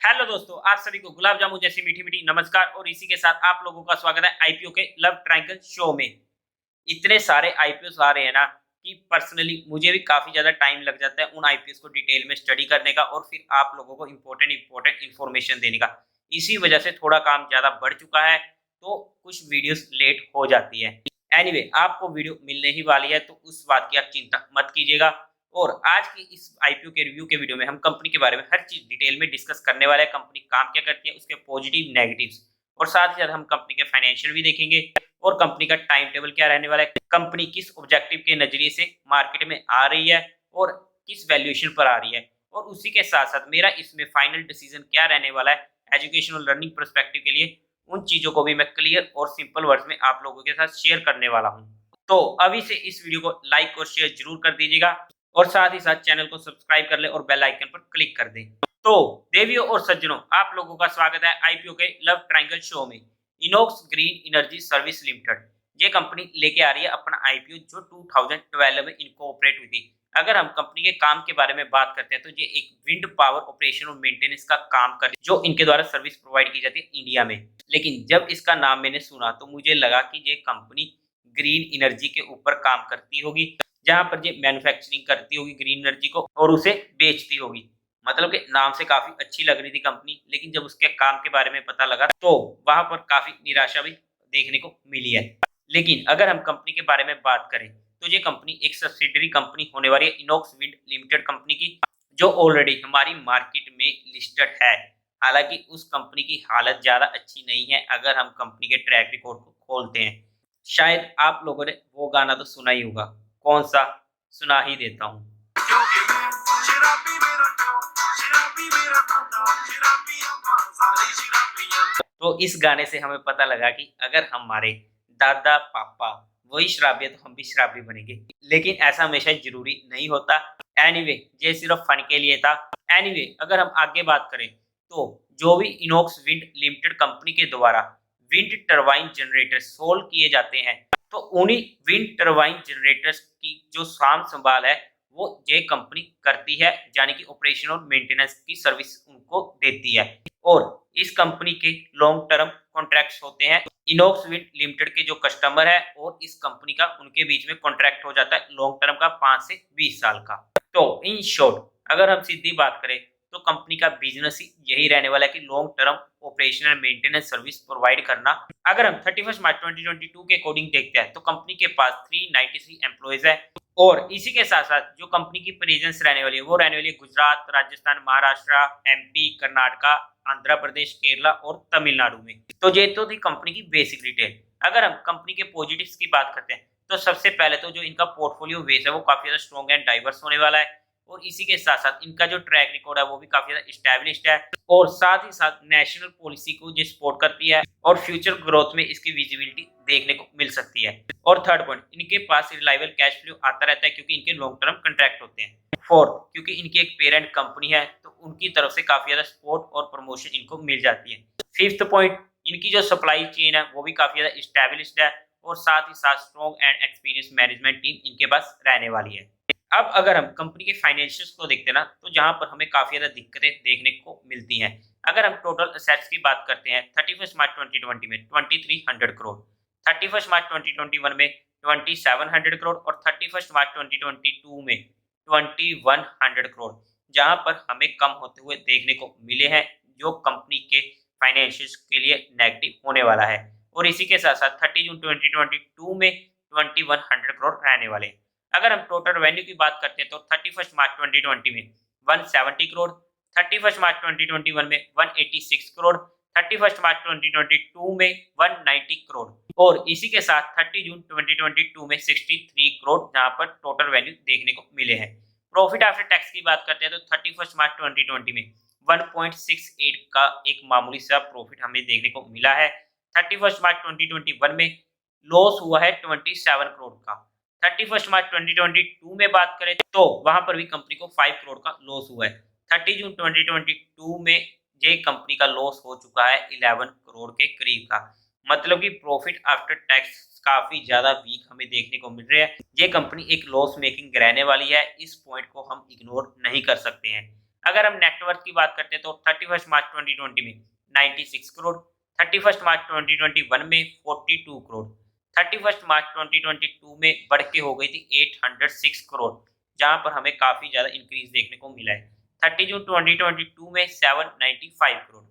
Hello दोस्तों, आप सभी को गुलाब जामुन जैसी मीठी मीठी नमस्कार और इसी के साथ आप लोगों का स्वागत है आईपीओ के लव ट्रायंगल शो में। इतने सारे आईपीओस आ रहे हैं ना कि पर्सनली मुझे भी काफी ज्यादा टाइम लग जाता है उन आईपीओस को डिटेल में स्टडी करने का और फिर आप लोगों को इम्पोर्टेंट इन्फॉर्मेशन देने का। इसी वजह से थोड़ा काम ज्यादा बढ़ चुका है, तो कुछ वीडियोस लेट हो जाती है। एनीवे, आपको वीडियो मिलने ही वाली है, तो उस बात की आप चिंता मत कीजिएगा। और आज की इस आईपीओ के रिव्यू के वीडियो में हम कंपनी के बारे में हर चीज डिटेल में डिस्कस करने वाले हैं। कंपनी काम क्या करती है, उसके पॉजिटिव नेगेटिव्स, और साथ ही साथ हम कंपनी के फाइनेंशियल भी देखेंगे और कंपनी का टाइम टेबल क्या रहने वाला है, कंपनी किस ऑब्जेक्टिव के नजरिए से मार्केट में आ रही है और किस वैल्यूएशन पर आ रही है, और उसी के साथ साथ मेरा इसमें फाइनल डिसीजन क्या रहने वाला है एजुकेशन और लर्निंग पर्सपेक्टिव के लिए। उन चीजों को भी मैं क्लियर और सिंपल वर्ड्स में आप लोगों के साथ शेयर करने वाला हूं। तो अभी से इस वीडियो को लाइक और शेयर जरूर कर दीजिएगा और साथ ही साथ चैनल को सब्सक्राइब कर ले और बेल आइकन पर क्लिक कर दें। तो देवियों और सज्जनों, आप लोगों का स्वागत है आईपीओ के लव ट्रायंगल शो में। Inox green energy service limited ये कंपनी लेके आ रही है अपना आईपीओ, जो 2012 में इनकॉर्पोरेट हुई थी। अगर हम कंपनी के काम के बारे में बात करते हैं तो ये एक विंड पावर ऑपरेशन और मेंटेनेंस का काम कर, जो इनके द्वारा सर्विस प्रोवाइड की जाती है इंडिया में। लेकिन जब इसका नाम मैंने सुना तो मुझे लगा कि ये कंपनी ग्रीन एनर्जी के ऊपर काम करती होगी, जहां पर ये मैन्युफैक्चरिंग करती होगी ग्रीन एनर्जी को और उसे बेचती होगी। मतलब कि नाम से काफी अच्छी लग रही थी कंपनी, लेकिन जब उसके काम के बारे में पता लगा तो वहां पर काफी निराशा भी देखने को मिली है। लेकिन अगर हम कंपनी के बारे में बात करें तो ये कंपनी एक सब्सिडरी कंपनी होने वाली है इनॉक्स विंड लिमिटेड कंपनी की, जो ऑलरेडी हमारी मार्केट में लिस्टेड है। हालांकि उस कंपनी की हालत ज्यादा अच्छी नहीं है अगर हम कंपनी के ट्रैक रिकॉर्ड को खोलते हैं। शायद आप लोगों ने वो गाना तो सुना ही होगा, कौन सा, सुना ही देता हूँ। तो इस गाने से हमें पता लगा कि अगर हमारे दादा पापा वही शराबी है तो हम भी शराबी बनेंगे, लेकिन ऐसा हमेशा जरूरी नहीं होता। एनीवे, ये सिर्फ फन के लिए था। एनीवे, अगर हम आगे बात करें तो जो भी इनॉक्स विंड लिमिटेड कंपनी के द्वारा विंड टरबाइन जनरेटर सोल्व किए जाते हैं, तो उन्हीं विंड टरबाइन जनरेटर्स की जो साम संभाल है वो ये कंपनी करती है, यानी कि ऑपरेशन और मेंटेनेंस की सर्विस उनको देती है। और इस कंपनी के लॉन्ग टर्म कॉन्ट्रैक्ट्स होते हैं इनॉक्स विंड लिमिटेड के जो कस्टमर है और इस कंपनी का, उनके बीच में कॉन्ट्रैक्ट हो जाता है लॉन्ग टर्म का 5 से 20 साल का। तो इन शॉर्ट अगर हम सीधी बात करें तो कंपनी का बिजनेस ही यही रहने वाला है कि long term operation and maintenance service provide करना। अगर हम 31 मार्च 2022 के अकॉर्डिंग देखते हैं तो कंपनी के पास 393 एम्प्लॉइज है, और इसी के साथ साथ जो कंपनी की प्रेजेंस रहने वाली है वो रहने वाली है गुजरात, राजस्थान, महाराष्ट्र, एमपी, कर्नाटका, आंध्र प्रदेश, केरला और तमिलनाडु में। तो ये तो थी कंपनी की बेसिक डिटेल। अगर हम कंपनी के पॉजिटिव्स की बात करते हैं तो सबसे पहले तो जो इनका पोर्टफोलियो बेस है वो काफी ज्यादा स्ट्रॉन्ग एंड डाइवर्स होने वाला है, और इसी के साथ साथ इनका जो ट्रैक रिकॉर्ड है वो भी काफी ज्यादा स्टैब्लिश्ड है, और साथ ही साथ नेशनल पॉलिसी को जो सपोर्ट करती है और फ्यूचर ग्रोथ में इसकी विजिबिलिटी देखने को मिल सकती है। और थर्ड पॉइंट, इनके पास रिलायबल कैश फ्लो आता रहता है क्योंकि इनके लॉन्ग टर्म कॉन्ट्रैक्ट होते हैं। फोर्थ, क्योंकि इनकी एक पेरेंट कंपनी है तो उनकी तरफ से काफी ज्यादा सपोर्ट और प्रमोशन इनको मिल जाती है। फिफ्थ पॉइंट, इनकी जो सप्लाई चेन है वो भी काफी ज्यादा स्टैब्लिश्ड है, और साथ ही साथ strong and experience management team इनके पास रहने वाली है। अब अगर हम कंपनी के फाइनेंशियल्स को देखते हैं ना, तो जहां पर हमें काफी ज्यादा दिक्कतें देखने को मिलती हैं। अगर हम टोटल असेट्स की बात करते हैं 31 मार्च 2020 में 2300 करोड़, 31 मार्च 2021 में 2700 करोड़ और 31 मार्च 2022 में 2100 करोड़, जहां पर हमें कम होते हुए देखने को मिले हैं, जो कंपनी के फाइनेंशियल्स के लिए नेगेटिव होने वाला है। और इसी के साथ साथ 30 जून 2022 में 2100 करोड़ रहने वाले हैं। अगर हम टोटल रेवेन्यू की बात करते हैं तो 31 मार्च 2020 में 170 करोड़, 31 मार्च 2021 में 186 करोड़, 31 मार्च 2022 में 190 करोड़, और इसी के साथ 30 जून 2022 में 63 करोड़, जहां पर टोटल वैल्यू देखने को मिले हैं। प्रॉफिट आफ्टर टैक्स की बात करते हैं तो 31 मार्च 2020 में 1.68 का एक मामूली सा प्रॉफिट हमें देखने को मिला है। 31 मार्च 2021 में लॉस हुआ है 27 करोड़ का। 31 मार्च 2022 में बात करें तो वहां पर भी कंपनी को 5 करोड़ का लॉस हुआ है। 30 जून 2022 में ये कंपनी का लॉस हो चुका है 11 करोड़ के करीब का। मतलब कि प्रॉफिट आफ्टर टैक्स काफी ज्यादा वीक हमें देखने को मिल रहा है। ये कंपनी एक लॉस मेकिंग रहने वाली है, इस पॉइंट को हम इग्नोर नहीं कर सकते हैं। अगर हम नेटवर्थ की बात करते हैं तो 31 मार्च 2020 में 96 करोड़, 31 मार्च 2021 में 42 करोड़, 31 मार्च 2022 में बढ़ के हो गई थी 806 करोड़, जहां पर हमें काफी ज्यादा इंक्रीज देखने को मिला है। 30 जून 2022 में 795 करोड़।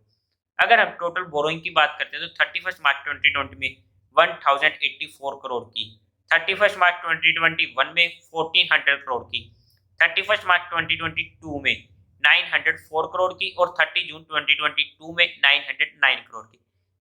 अगर हम टोटल बोरोइंग की बात करते हैं तो 31 मार्च 2020 में 1084 करोड़ की, 31 मार्च 2021 में 1400 करोड़ की, 31 मार्च 2022 में 904 करोड़ की और 30 जून 2022 में 909 करोड़ की।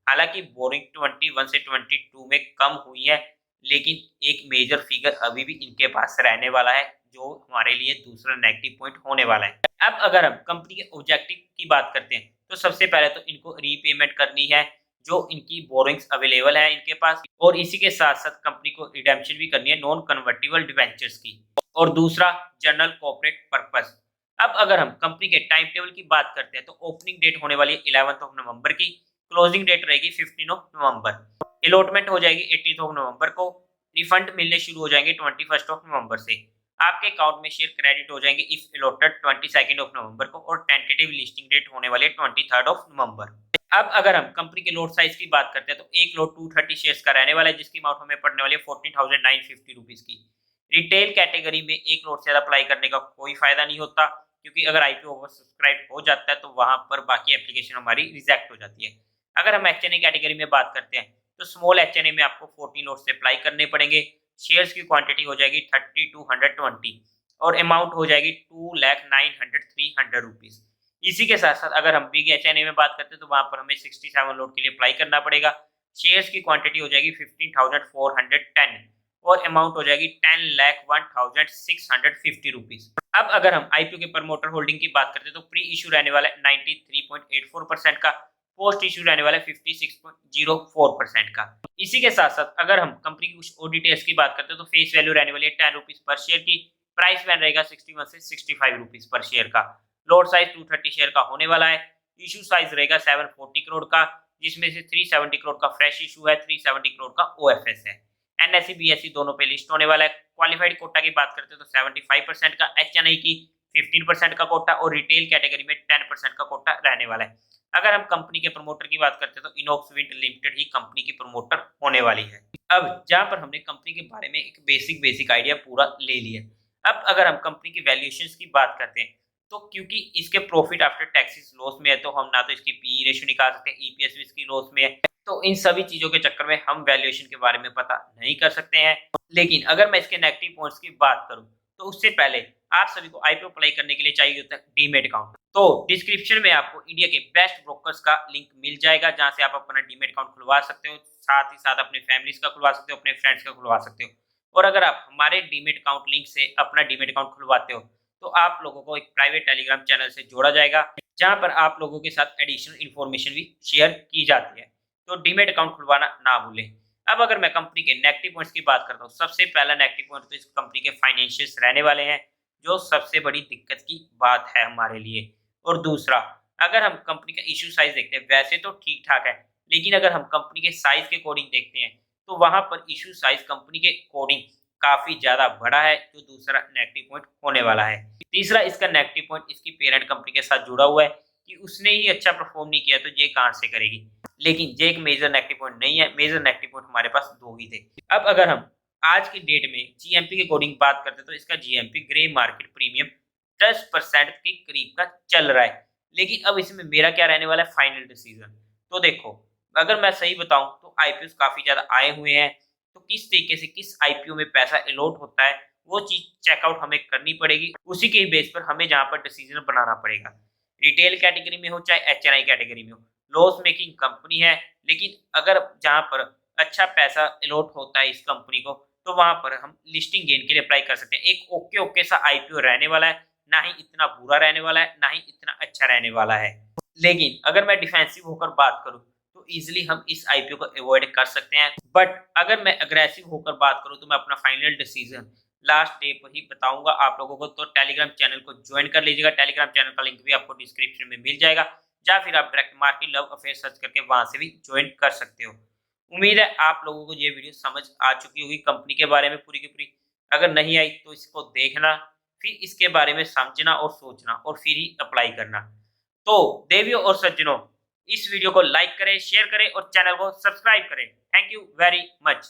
हालांकि बोरिंग 21 से 22 में कम हुई है, लेकिन एक मेजर फिगर अभी भी इनके पास रहने वाला है, जो हमारे लिए दूसरा नेगेटिव पॉइंट होने वाला है। अब अगर हम कंपनी के ऑब्जेक्टिव की बात करते हैं तो सबसे पहले तो इनको रीपेमेंट करनी है जो इनकी बोरिंग्स अवेलेबल है इनके पास, और इसी के साथ साथ कंपनी को रिडेम्पशन भी करनी है नॉन कन्वर्टिबल डिवेंचर्स की, और दूसरा जनरल कॉर्पोरेट पर्पस। अब अगर हम कंपनी के टाइम टेबल की बात करते हैं तो ओपनिंग डेट होने वाली है 11 नवंबर की, क्लोजिंग डेट रहेगी 15 नवंबर, अलॉटमेंट हो जाएगी 18 नवंबर को, रिफंड मिलने शुरू हो जाएंगे 21 नवंबर से, आपके अकाउंट में शेयर क्रेडिट हो जाएंगे इफ अलॉटेड 22 नवंबर को, और टेंटेटिव लिस्टिंग डेट होने वाली है 23 नवंबर। अब अगर हम कंपनी के लोट साइज की बात करते हैं तो एक लोट 230 शेयर्स का रहने वाला है, जिसकी अमाउंट हमें पड़ने वाली है 14,950 रुपीज की। रिटेल कैटेगरी में एक लोट से ज्यादा अप्लाई करने का कोई फायदा नहीं होता, क्योंकि अगर आईपीओ ओवर सब्सक्राइब हो जाता है तो वहां पर बाकी एप्लीकेशन हमारी रिजेक्ट हो जाती है। अगर हम एचएनए कैटेगरी में बात करते हैं तो स्मॉल एचएनए में आपको 14 लोट से अप्लाई करने पड़ेंगे, शेयर्स की क्वांटिटी हो जाएगी 3220 और अमाउंट हो जाएगी 2,09,300 रुपीज। इसी के साथ साथ अगर हम बिग एचएनए में बात करते हैं तो वहां पर हमें 67 लोट के लिए अप्लाई करना पड़ेगा, शेयर्स की क्वांटिटी हो जाएगी 15,410 और अमाउंट हो जाएगी 10,01,650 रुपीज। अब अगर हम आईपीओ के प्रमोटर होल्डिंग की बात करते हैं तो प्री इशू रहने वाला है 93.84% का, पोस्ट इशू रहने वाला है 56.04% का। इसी के साथ साथ अगर हम कंपनी की कुछ ऑडिटर्स की बात करते हैं तो फेस वैल्यू रहने वाली है 10 रुपीज पर शेयर की, प्राइस बैन रहेगा 61 से 65 रुपीज पर शेयर का, लोड साइज 230 शेयर का होने वाला है, इशू साइज रहेगा 740 करोड़ का, जिसमें से 370 करोड़ का फ्रेश इशू है, 370 करोड़ का ओएफएस है। एनएससी बीएससी दोनों पे लिस्ट होने वाला है। क्वालिफाइड कोटा की बात करते हैं तो 75% का, एचएनआई की 15% का कोटा और रिटेल कैटेगरी में 10% का कोटा रहने वाला है। अगर हम कंपनी के प्रमोटर की बात करते हैं तो इनॉक्स विंड लिमिटेड ही कंपनी की प्रमोटर होने वाली है। अब जहां पर हमने कंपनी के बारे में एक बेसिक आइडिया पूरा ले लिया, अब अगर हम कंपनी की वैल्यूएशंस की बात करते हैं तो क्योंकि इसके प्रॉफिट आफ्टर टैक्सेस लॉस में है तो हम ना तो इसकी पीई रेशियो निकाल सकते हैं, ईपीएस भी इसकी लॉस में है, तो इन सभी चीजों के चक्कर में हम वैल्यूएशन के बारे में पता नहीं कर सकते हैं। लेकिन अगर मैं इसके नेगेटिव पॉइंट्स की बात करूं तो उससे पहले आप सभी को आईपीओ अप्लाई करने के लिए चाहिए होता है डीमेट अकाउंट। तो डिस्क्रिप्शन में आपको इंडिया के बेस्ट ब्रोकर्स का लिंक मिल जाएगा, जहां से आप अपना डीमेट अकाउंट खुलवा सकते हो, साथ ही साथ अपने फैमिलीज का खुलवा सकते हो, अपने फ्रेंड्स का खुलवा सकते हो। और अगर आप हमारे डीमेट अकाउंट लिंक से अपना डीमेट अकाउंट खुलवाते हो तो आप लोगों को एक प्राइवेट टेलीग्राम चैनल से जोड़ा जाएगा, जहां पर आप लोगों के साथ एडिशनल इन्फॉर्मेशन भी शेयर की जाती है। तो डीमेट अकाउंट खुलवाना ना भूलें। अब अगर मैं कंपनी के नेगेटिव पॉइंट्स की बात करता हूँ, सबसे पहला नेगेटिव पॉइंट तो इस कंपनी के फाइनेंशियल्स रहने वाले हैं, जो सबसे बड़ी दिक्कत की बात है हमारे लिए। और दूसरा, अगर हम कंपनी का इशू साइज देखते हैं वैसे तो ठीक ठाक है, लेकिन अगर हम कंपनी के साइज के अकॉर्डिंग देखते हैं तो वहां पर इशू साइज कंपनी के अकॉर्डिंग काफी ज्यादा बड़ा है, जो दूसरा नेगेटिव पॉइंट होने वाला है। तीसरा इसका नेगेटिव पॉइंट इसकी पेरेंट कंपनी के साथ जुड़ा हुआ है कि उसने ही अच्छा परफॉर्म नहीं किया तो ये कहां से करेगी। लेकिन ये एक मेजर नेगेटिव पॉइंट नहीं है, मेजर नेगेटिव पॉइंट हमारे पास दो ही थे। अब अगर हम आज की डेट में जीएमपी के अकॉर्डिंग बात करते हैं तो इसका जीएमपी ग्रे मार्केट प्रीमियम 10% के करीब का चल रहा है। लेकिन अब इसमें मेरा क्या रहने वाला है फाइनल डिसीजन। तो देखो, अगर मैं सही बताऊं तो आईपीओ काफी ज्यादा आए हुए हैं, तो किस तरीके से किस आईपीओ में पैसा अलॉट होता है वो चीज चेकआउट हमें करनी पड़ेगी, उसी के बेस पर हमें जहां पर डिसीजन बनाना पड़ेगा। रिटेल कैटेगरी में हो चाहे एचएनआई कैटेगरी में हो, लॉस मेकिंग कंपनी है, लेकिन अगर जहां पर अच्छा पैसा अलॉट होता है इस कंपनी को तो वहां पर हम लिस्टिंग गेन के लिए अप्लाई कर सकते हैं। एक ओके ओके सा आईपीओ रहने वाला है, ना ही इतना बुरा रहने वाला है, ना ही इतना अच्छा रहने वाला है। लेकिन अगर मैं डिफेंसिव होकर बात करूं तो इजिली हम इस आईपीओ को अवॉइड कर सकते हैं। बट अगर मैं अग्रेसिव होकर बात करूं तो मैं अपना फाइनल डिसीजन लास्ट डे पर ही बताऊंगा आप लोगों को। तो टेलीग्राम चैनल को ज्वाइन कर लीजिएगा, टेलीग्राम चैनल का लिंक भी आपको डिस्क्रिप्शन में मिल जाएगा, या फिर आप direct market love affair search करके वहां से भी ज्वाइन कर सकते हो। उम्मीद है आप लोगों को ये वीडियो समझ आ चुकी होगी कंपनी के बारे में पूरी की पूरी। अगर नहीं आई तो इसको देखना, फिर इसके बारे में समझना और सोचना और फिर ही अप्लाई करना। तो देवियों और सज्जनों, इस वीडियो को लाइक करें, शेयर करें और चैनल को सब्सक्राइब करें। Thank you very much.